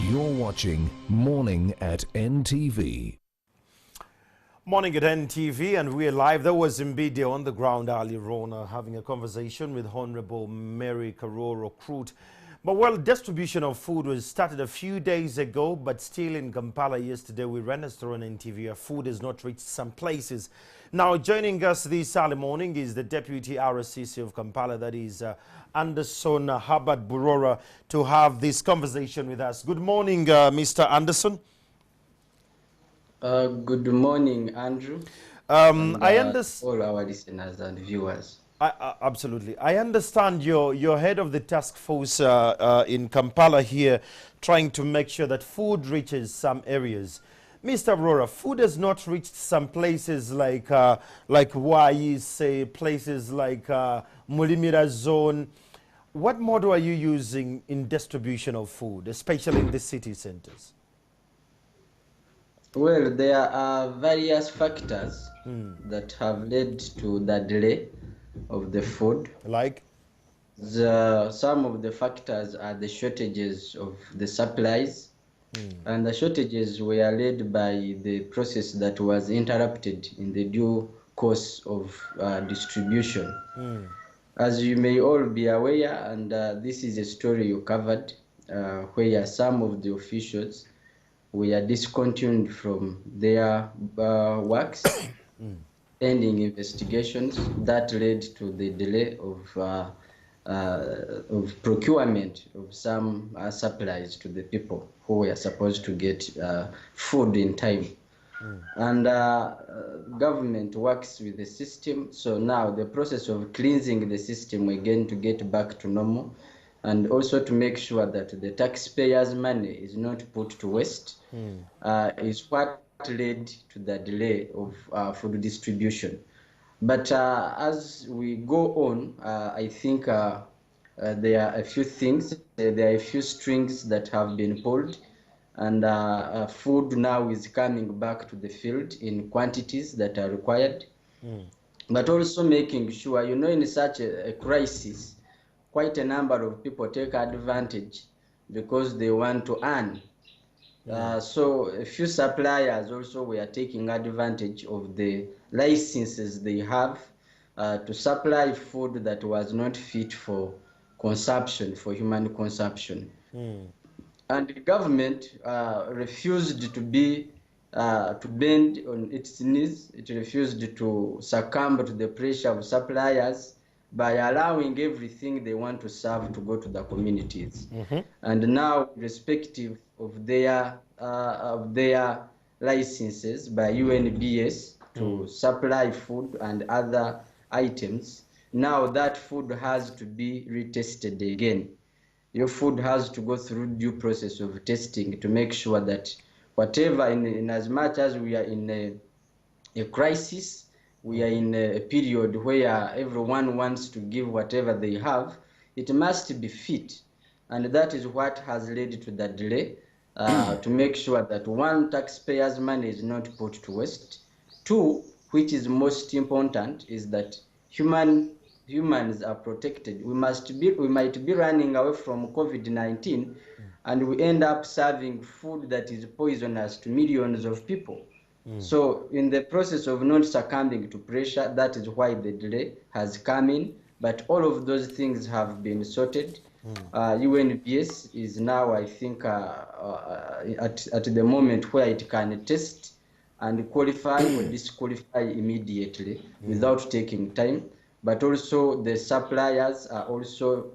You're watching Morning at NTV. Morning at NTV, and we're live. There was Mbide on the ground earlier on having a conversation with Honorable Mary Karoro Krut. But well, distribution of food was started a few days ago, but still in Kampala yesterday we ran us through on NTV. Food has not reached some places. Now joining us this early morning is the Deputy RCC of Kampala, that is Anderson Herbert Burora, to have this conversation with us. Good morning, Mr. Anderson. Good morning, Andrew. I understand all our listeners and viewers. Absolutely. I understand you're head of the task force in Kampala here, trying to make sure that food reaches some areas. Mr. Burora, food has not reached some places like Wai, say places like Mulimira zone. What model are you using in distribution of food, especially in the city centers? Well, there are various factors that have led to the delay of the food. Like? Some of the factors are the shortages of the supplies, and the shortages were led by the process that was interrupted in the due course of distribution. As you may all be aware, and this is a story you covered, where some of the officials were discontinued from their works, pending investigations that led to the delay of procurement of some supplies to the people who were supposed to get food in time. And government works with the system, so now the process of cleansing the system again to get back to normal, and also to make sure that the taxpayers' money is not put to waste, is what led to the delay of food distribution. But as we go on, I think there are a few things, there are a few strings that have been pulled, and food now is coming back to the field in quantities that are required. But also making sure, in such a crisis, quite a number of people take advantage because they want to earn. So a few suppliers also were taking advantage of the licenses they have to supply food that was not fit for consumption, for human consumption. And the government refused to bend on its knees. It refused to succumb to the pressure of suppliers by allowing everything they want to serve to go to the communities. And now, irrespective of their licenses by UNBS to supply food and other items, now that food has to be retested again. Your food has to go through due process of testing to make sure that whatever, in as much as we are in a crisis, we are in a period where everyone wants to give whatever they have, it must be fit. And that is what has led to the delay, to make sure that one, taxpayers' money is not put to waste. Two, which is most important, is that humans are protected. We might be running away from COVID-19, and we end up serving food that is poisonous to millions of people. So in the process of not succumbing to pressure, that is why the delay has come in. But all of those things have been sorted. UNBS is now, I think, at the moment where it can test and qualify or disqualify immediately without taking time. But also the suppliers are also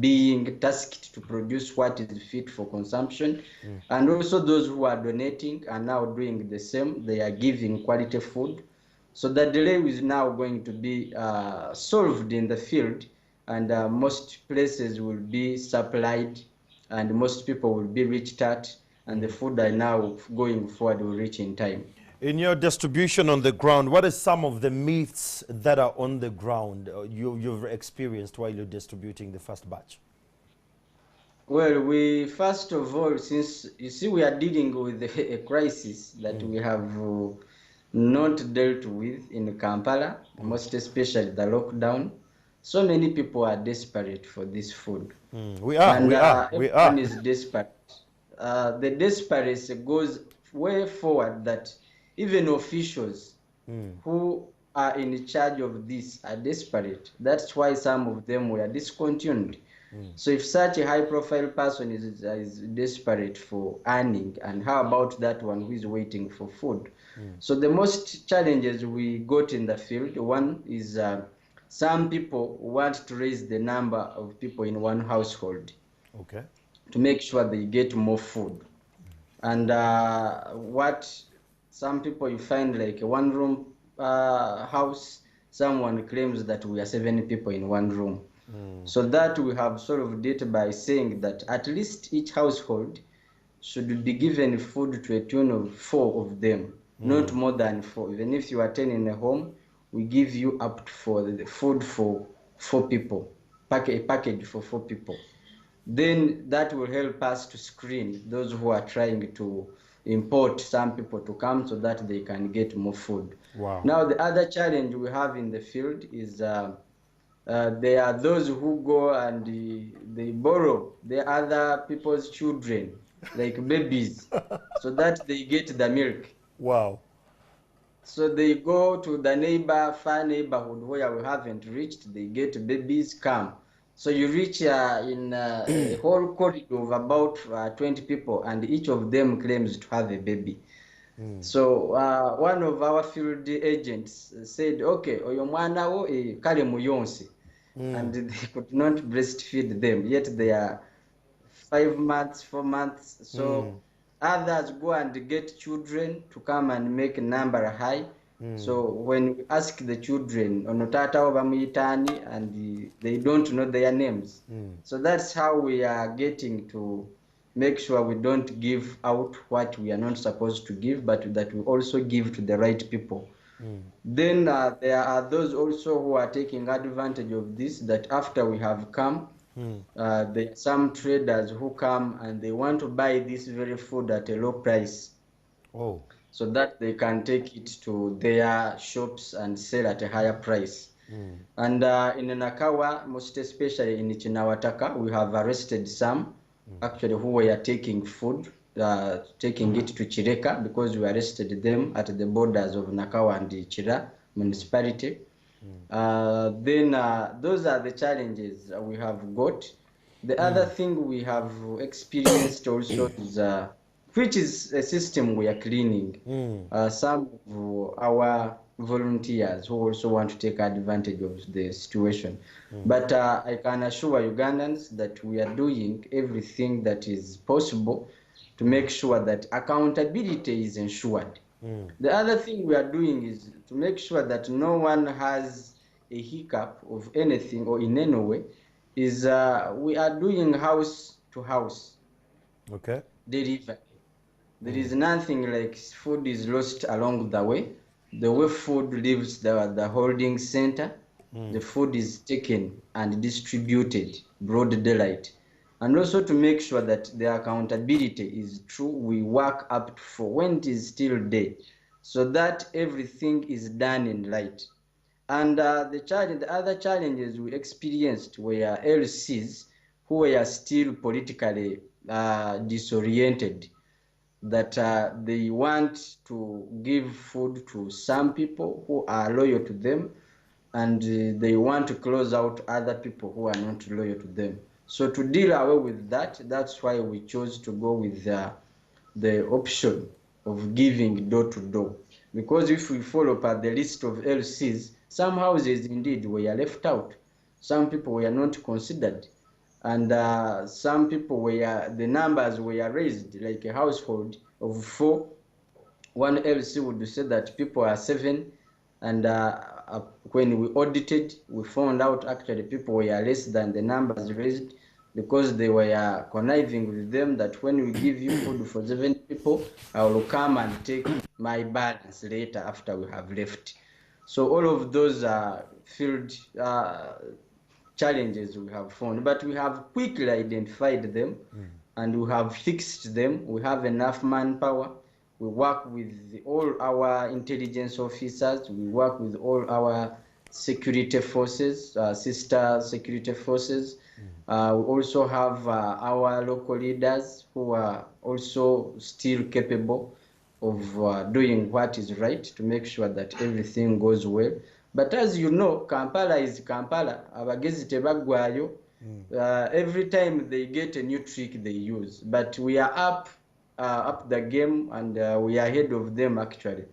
being tasked to produce what is fit for consumption. And also those who are donating are now doing the same. They are giving quality food. So the delay is now going to be solved in the field, and most places will be supplied, and most people will be reached at, and the food are now going forward will reach in time. In your distribution on the ground, what are some of the myths that are on the ground you've experienced while you're distributing the first batch? Well, we first of all, since you see we are dealing with a crisis that we have not dealt with in Kampala, most especially the lockdown, so many people are desperate for this food. We are. Everyone is desperate. the desperacy goes way forward that even officials who are in charge of this are desperate. That's why some of them were discontinued. So if such a high-profile person is desperate for earning, and how about that one who is waiting for food? So the most challenges we got in the field, one is some people want to raise the number of people in one household Okay. to make sure they get more food. And what some people you find like a one-room house, someone claims that we are 7 people in one room. So that we have solved it by saying that at least each household should be given food to a tune of 4 of them, not more than 4. Even if you are 10 in a home, we give you up to the food for 4 people, a package for 4 people. Then that will help us to screen those who are trying to import some people to come so that they can get more food. Wow. Now, the other challenge we have in the field is there are those who go and they borrow the other people's children, like babies, so that they get the milk. Wow. So they go to the far neighborhood where we haven't reached, they get babies, come. So you reach in a whole corridor of about 20 people, and each of them claims to have a baby. So one of our field agents said, okay, oyo mwana wo kale muyonse. And they could not breastfeed them, yet they are 5 months, 4 months. So others go and get children to come and make a number high. So when we ask the children, onotata bamuyitani, and they don't know their names. So that's how we are getting to make sure we don't give out what we are not supposed to give, but that we also give to the right people. Then there are those also who are taking advantage of this, that after we have come, there are some traders who come and they want to buy this very food at a low price. Oh. So that they can take it to their shops and sell at a higher price. And in Nakawa, most especially in Chinawataka, we have arrested some actually who were taking food, taking it to Chireka, because we arrested them at the borders of Nakawa and the Chira municipality. Then those are the challenges we have got. The other thing we have experienced also is which is a system we are cleaning. Some of our volunteers who also want to take advantage of the situation. But I can assure Ugandans that we are doing everything that is possible to make sure that accountability is ensured. The other thing we are doing is to make sure that no one has a hiccup of anything or in any way, is we are doing house to house delivery. There is nothing like food is lost along the way. The way food leaves the holding center, the food is taken and distributed broad daylight. And also to make sure that the accountability is true, we work up to when it is still day, so that everything is done in light. And the other challenges we experienced were LCs who were still politically disoriented, that they want to give food to some people who are loyal to them, and they want to close out other people who are not loyal to them. So to deal away with that, that's why we chose to go with the option of giving door to door. Because if we follow up the list of LCs, some houses indeed were left out. Some people were not considered. And some people the numbers were raised, like a household of 4. One LC would say that people are 7, and when we audited, we found out actually people were less than the numbers raised, because they were conniving with them that when we give you food for 7 people, I will come and take my balance later after we have left. So all of those field challenges we have found, but we have quickly identified them and we have fixed them. We have enough manpower. We work with all our intelligence officers. We work with all our security forces, sister security forces, We also have our local leaders who are also still capable of doing what is right to make sure that everything goes well. But as you know, Kampala is Kampala. Abagezi tebaggwayo. Every time they get a new trick they use. But we are up the game, and we are ahead of them actually.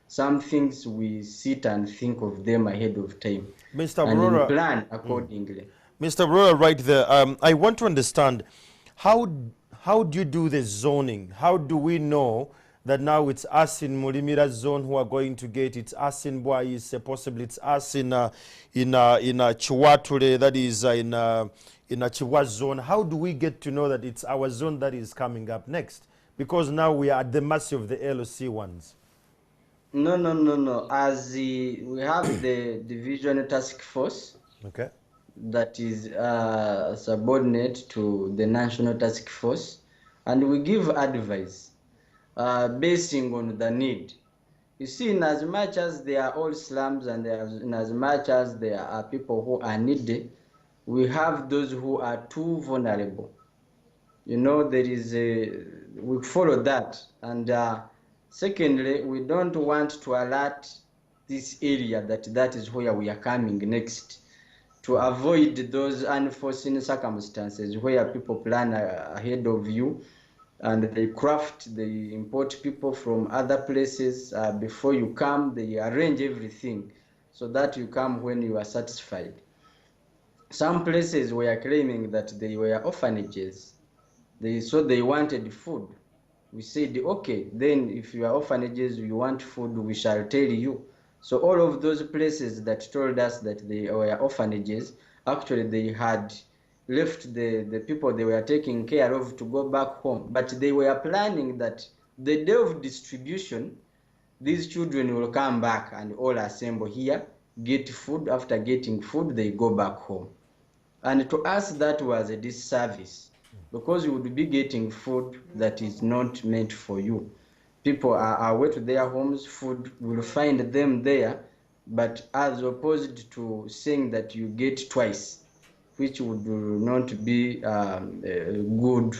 Some things we sit and think of them ahead of time. Mr. And Brora, plan accordingly. Mr. Brora, right there, I want to understand how do you do the zoning? How do we know that now it's us in Mulimira zone who are going to get, it's us in Bwaise, possibly it's us in Chiwature, that is in a Chiwa zone. How do we get to know that it's our zone that is coming up next? Because now we are at the mercy of the LOC ones. No. As we have the division task force Okay. that is subordinate to the national task force, and we give advice basing on the need. You see, in as much as they are all slums and in as much as there are people who are needy, we have those who are too vulnerable. You know, we follow that. And secondly, we don't want to alert this area that is where we are coming next, to avoid those unforeseen circumstances where people plan ahead of you and they import people from other places before you come. They arrange everything so that you come when you are satisfied. Some places were claiming that they were orphanages. So they wanted food. We said, okay, then if you are orphanages, you want food, we shall tell you. So all of those places that told us that they were orphanages, actually they had left the people they were taking care of to go back home. But they were planning that the day of distribution, these children will come back and all assemble here, get food. After getting food, they go back home. And to us, that was a disservice, because you would be getting food that is not meant for you. People are away to their homes, food will find them there, but as opposed to saying that you get twice, which would not be a good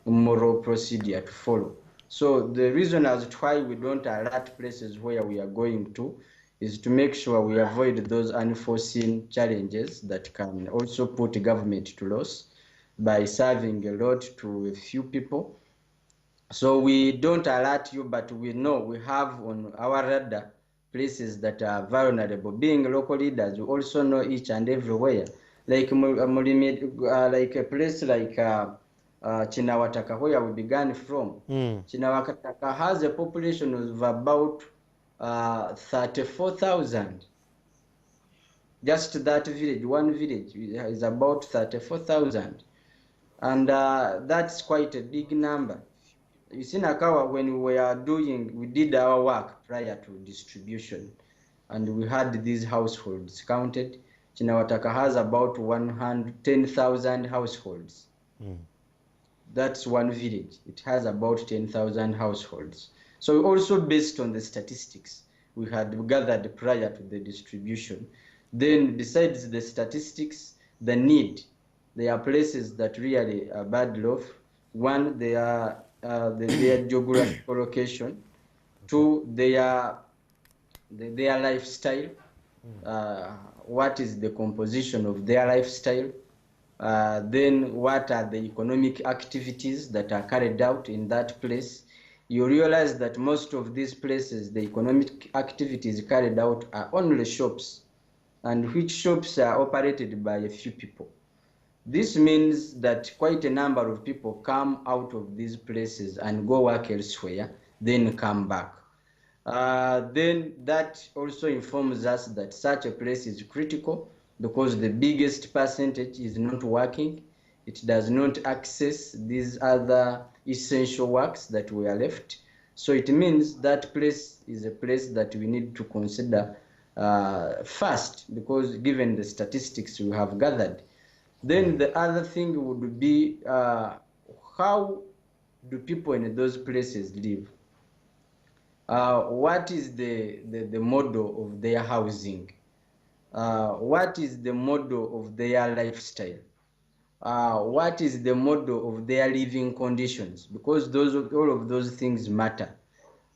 moral procedure to follow. So the reason as to why we don't alert places where we are going to is to make sure we avoid those unforeseen challenges that can also put government to loss by serving a lot to a few people. So we don't alert you, but we know we have on our radar places that are vulnerable. Being local leaders, we also know each and everywhere. Like like a place like Chinawataka, where we began from. Chinawataka has a population of about 34,000. Just that village, one village, is about 34,000. And that's quite a big number. You see, Nakawa, when we did our work prior to distribution, and we had these households counted. Chinawataka has about 110,000 households. That's one village. It has about 10,000 households. So also based on the statistics we had gathered prior to the distribution, then besides the statistics, the need, there are places that really are bad off. One, they are their geographical location. Two, their lifestyle. What is the composition of their lifestyle? Then what are the economic activities that are carried out in that place? You realize that most of these places, the economic activities carried out are only shops, and which shops are operated by a few people. This means that quite a number of people come out of these places and go work elsewhere, then come back. Then that also informs us that such a place is critical, because the biggest percentage is not working. It does not access these other essential works that were left. So it means that place is a place that we need to consider first, because given the statistics we have gathered. Then the other thing would be how do people in those places live? What is the model of their housing? What is the model of their lifestyle? what is the model of their living conditions, because all of those things matter.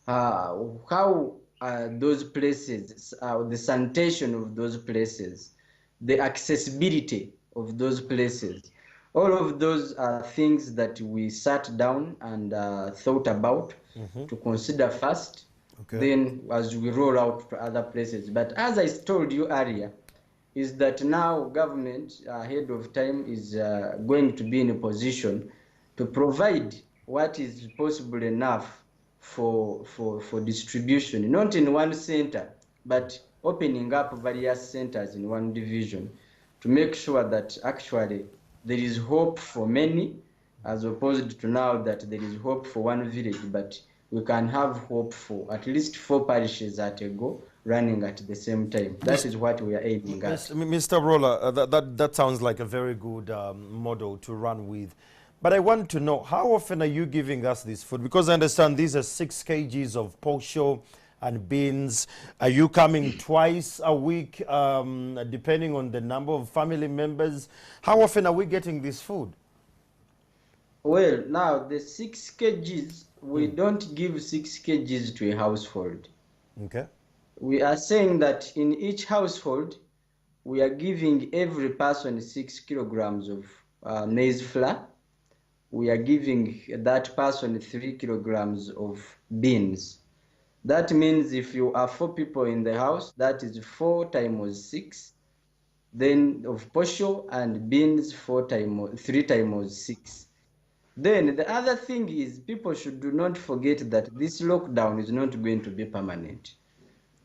How those places, the sanitation of those places, the accessibility of those places, all of those are things that we sat down and thought about to consider first, then as we roll out to other places. But as I told you earlier, is that now government ahead of time is going to be in a position to provide what is possible enough for distribution, not in one center, but opening up various centers in one division to make sure that actually there is hope for many, as opposed to now that there is hope for one village, but we can have hope for at least 4 parishes at a go running at the same time. That is what we are aiming at. Mr. Brola, that sounds like a very good model to run with. But I want to know, how often are you giving us this food? Because I understand these are 6 kgs of posho and beans. Are you coming twice a week, depending on the number of family members? How often are we getting this food? Well, now the 6 kgs, we don't give 6 kgs to a household. Okay. We are saying that in each household, we are giving every person 6 kilograms of maize flour. We are giving that person 3 kilograms of beans. That means if you are 4 people in the house, that is 4 times 6. Then of posho and beans 3 times 6. Then the other thing is, people should not forget that this lockdown is not going to be permanent.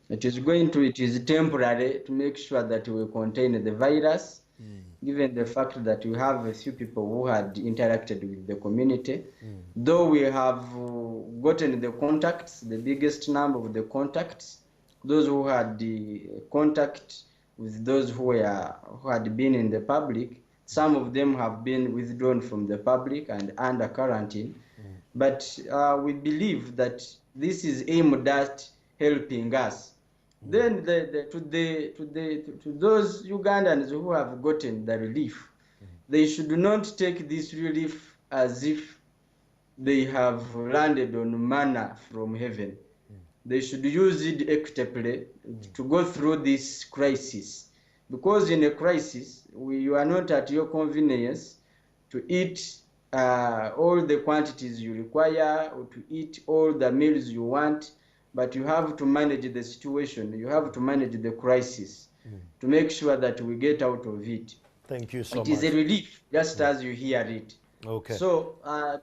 It is temporary to make sure that we contain the virus, given the fact that we have a few people who had interacted with the community. Though we have gotten the contacts, the biggest number of the contacts, those who had the contact with those who had been in the public, some of them have been withdrawn from the public and under quarantine. But we believe that this is aimed at helping us. Then to those Ugandans who have gotten the relief, they should not take this relief as if they have landed on manna from heaven. They should use it equitably to go through this crisis. Because in a crisis, you are not at your convenience to eat all the quantities you require or to eat all the meals you want, but you have to manage the situation. You have to manage the crisis to make sure that we get out of it. Thank you so much. It is a relief, just as you hear it. Okay. So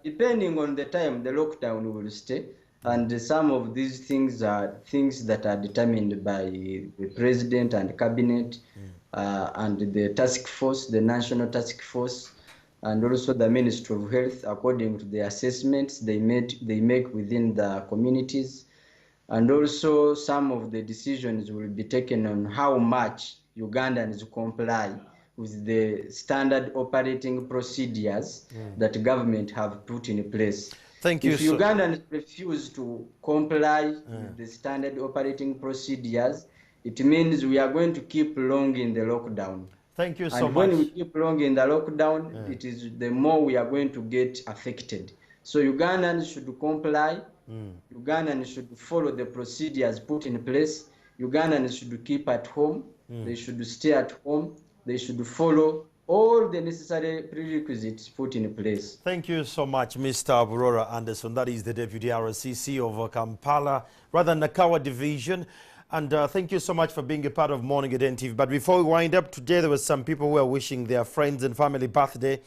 depending on the time, the lockdown will stay. And some of these things are things that are determined by the president and cabinet and the task force, the national task force, and also the Ministry of Health, according to the assessments they make within the communities. And also some of the decisions will be taken on how much Ugandans comply with the standard operating procedures that government have put in place. Thank you. If Ugandans refuse to comply with the standard operating procedures, it means we are going to keep long in the lockdown. Thank you so much. And when we keep long in the lockdown, it is the more we are going to get affected. So Ugandans should comply. Ugandans should follow the procedures put in place. Ugandans should keep at home. They should stay at home. They should follow all the necessary prerequisites put in place. Thank you so much, Mr. Aurora Anderson. That is the Deputy RCC of Kampala, rather Nakawa Division. And thank you so much for being a part of Morning at NTV. But before we wind up, today there were some people who are wishing their friends and family birthday.